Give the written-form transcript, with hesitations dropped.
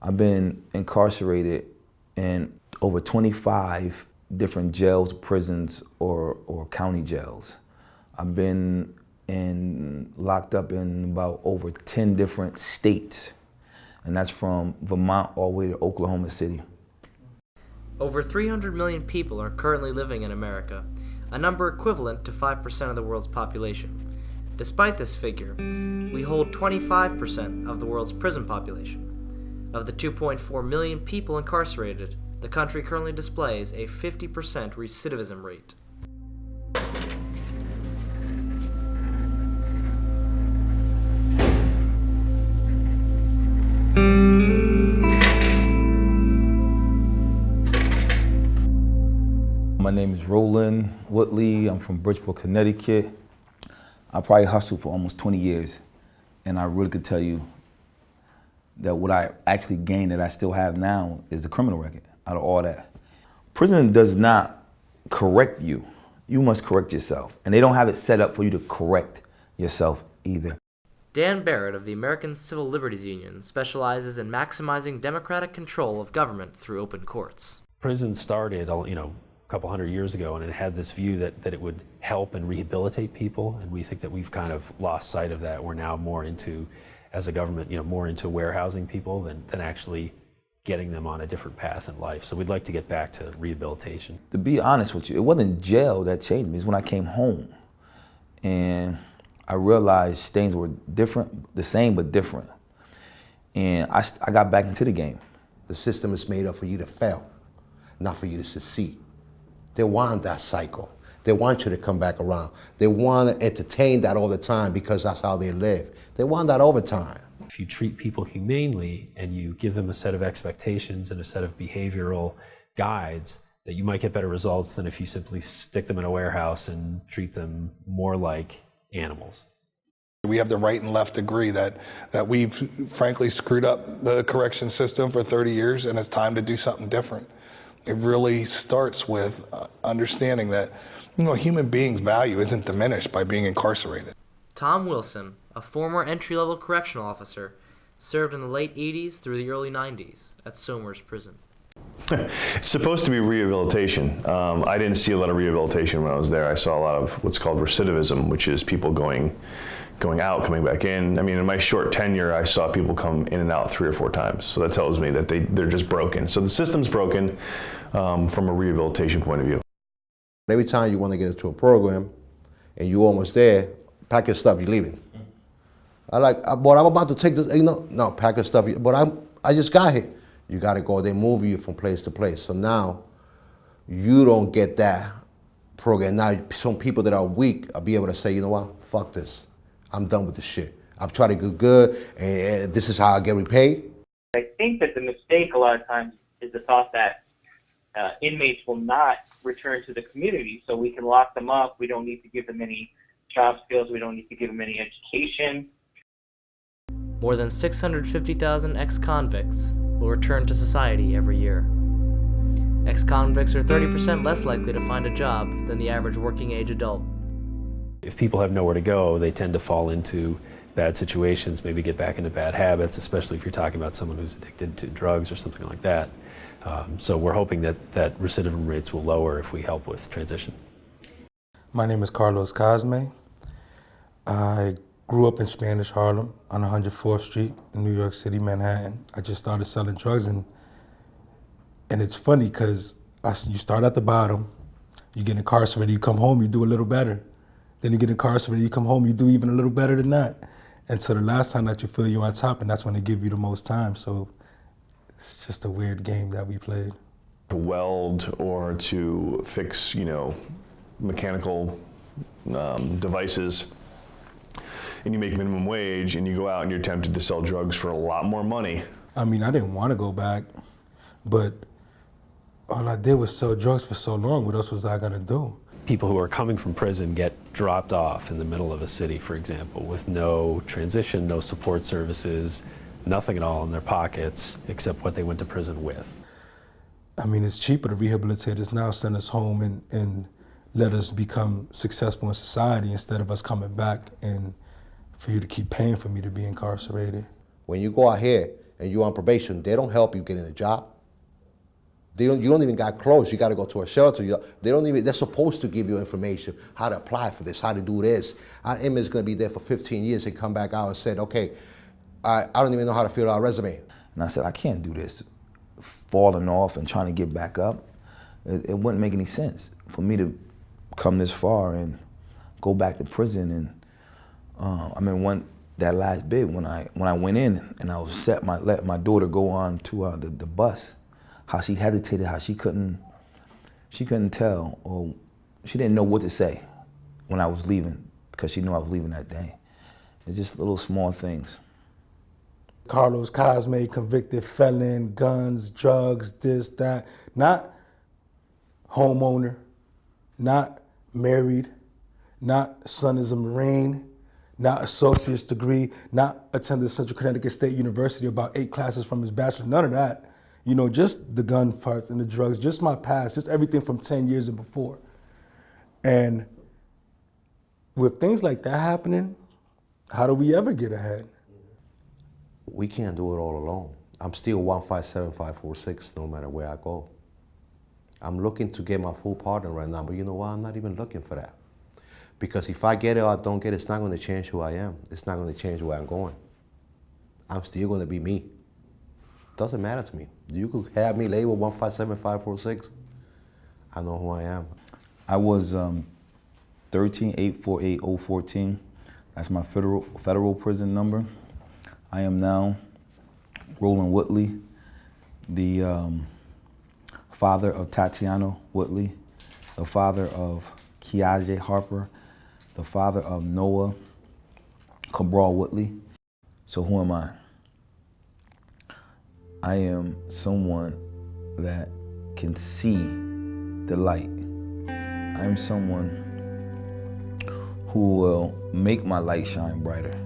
I've been incarcerated in over 25 different jails, prisons, or county jails. I've been locked up in about over 10 different states, and that's from Vermont all the way to Oklahoma City. Over 300 million people are currently living in America, a number equivalent to 5% of the world's population. Despite this figure, we hold 25% of the world's prison population. Of the 2.4 million people incarcerated, the country currently displays a 50% recidivism rate. My name is Roland Whitley. I'm from Bridgeport, Connecticut. I probably hustled for almost 20 years, and I really could tell you that what I actually gained that I still have now is the criminal record out of all that. Prison does not correct you. You must correct yourself, and they don't have it set up for you to correct yourself either. Dan Barrett of the American Civil Liberties Union specializes in maximizing democratic control of government through open courts. Prison started, couple hundred years ago, and it had this view that it would help and rehabilitate people, and we think that we've kind of lost sight of that. We're now more into, as a government, more into warehousing people than actually getting them on a different path in life. So we'd like to get back to rehabilitation. To be honest with you, it wasn't jail that changed me. It's when I came home, and I realized things were different, the same but different. And I got back into the game. The system is made up for you to fail, not for you to succeed. They want that cycle. They want you to come back around. They want to entertain that all the time because that's how they live. They want that overtime. If you treat people humanely and you give them a set of expectations and a set of behavioral guides, that you might get better results than if you simply stick them in a warehouse and treat them more like animals. We have the right and left agree that we've frankly screwed up the correction system for 30 years and it's time to do something different. It really starts with understanding that human beings' value isn't diminished by being incarcerated. Tom Wilson, a former entry-level correctional officer, served in the late 80s through the early 90s at Somers Prison. It's supposed to be rehabilitation. I didn't see a lot of rehabilitation when I was there. I saw a lot of what's called recidivism, which is people going out, coming back in. I mean, in my short tenure, I saw people come in and out 3 or 4 times. So that tells me that they're just broken. So the system's broken from a rehabilitation point of view. Every time you want to get into a program and you're almost there, pack your stuff, you're leaving. But I'm about to take this, no, pack your stuff, but I just got here. You got to go, they move you from place to place. So now you don't get that program. Now some people that are weak will be able to say, you know what, fuck this. I'm done with this shit. I've tried to do good, and this is how I get repaid. I think that the mistake a lot of times is the thought that inmates will not return to the community, so we can lock them up. We don't need to give them any job skills. We don't need to give them any education. More than 650,000 ex-convicts will return to society every year. Ex-convicts are 30% less likely to find a job than the average working-age adult. If people have nowhere to go, they tend to fall into bad situations, maybe get back into bad habits, especially if you're talking about someone who's addicted to drugs or something like that. So we're hoping that recidivism rates will lower if we help with transition. My name is Cosme. I grew up in Spanish Harlem on 104th Street in New York City, Manhattan. I just started selling drugs, and it's funny because you start at the bottom, you get incarcerated, you come home, you do a little better. Then you get incarcerated, you come home, you do even a little better than that. And so the last time that you feel you're on top, and that's when they give you the most time. So it's just a weird game that we played. To weld or to fix, mechanical devices, and you make minimum wage, and you go out and you're tempted to sell drugs for a lot more money. I mean, I didn't want to go back, but all I did was sell drugs for so long. What else was I gonna do? People who are coming from prison get dropped off in the middle of a city, for example, with no transition, no support services, nothing at all in their pockets except what they went to prison with. I mean, it's cheaper to rehabilitate us now, send us home and let us become successful in society instead of us coming back and for you to keep paying for me to be incarcerated. When you go out here and you're on probation, they don't help you getting a job. You don't even got close. You got to go to a shelter. They're supposed to give you information, how to apply for this, how to do this. Our inmate's going to be there for 15 years and come back out and said, okay, I don't even know how to fill out a resume. And I said, I can't do this, falling off and trying to get back up. It wouldn't make any sense for me to come this far and go back to prison. And I mean, that last bit when I went in and I was let my daughter go on to the bus, how she hesitated, how she couldn't tell, or she didn't know what to say when I was leaving, because she knew I was leaving that day. It's just little small things. Carlos Cosme, convicted felon, guns, drugs, this, that. Not homeowner, not married, not son is a Marine, not associate's degree, not attended Central Connecticut State University, about 8 classes from his bachelor, none of that. You know, just the gun parts and the drugs, just my past, just everything from 10 years and before. And with things like that happening, how do we ever get ahead? We can't do it all alone. I'm still 157-546 no matter where I go. I'm looking to get my full partner right now, but you know what? I'm not even looking for that. Because if I get it or I don't get it, it's not going to change who I am. It's not going to change where I'm going. I'm still going to be me. Doesn't matter to me. You could have me labeled 157-546. I know who I am. I was 13-848-014. That's my federal prison number. I am now Roland Whitley, the father of Tatiana Whitley, the father of Kiaje Harper, the father of Noah Cabral Whitley. So who am I? I am someone that can see the light. I am someone who will make my light shine brighter.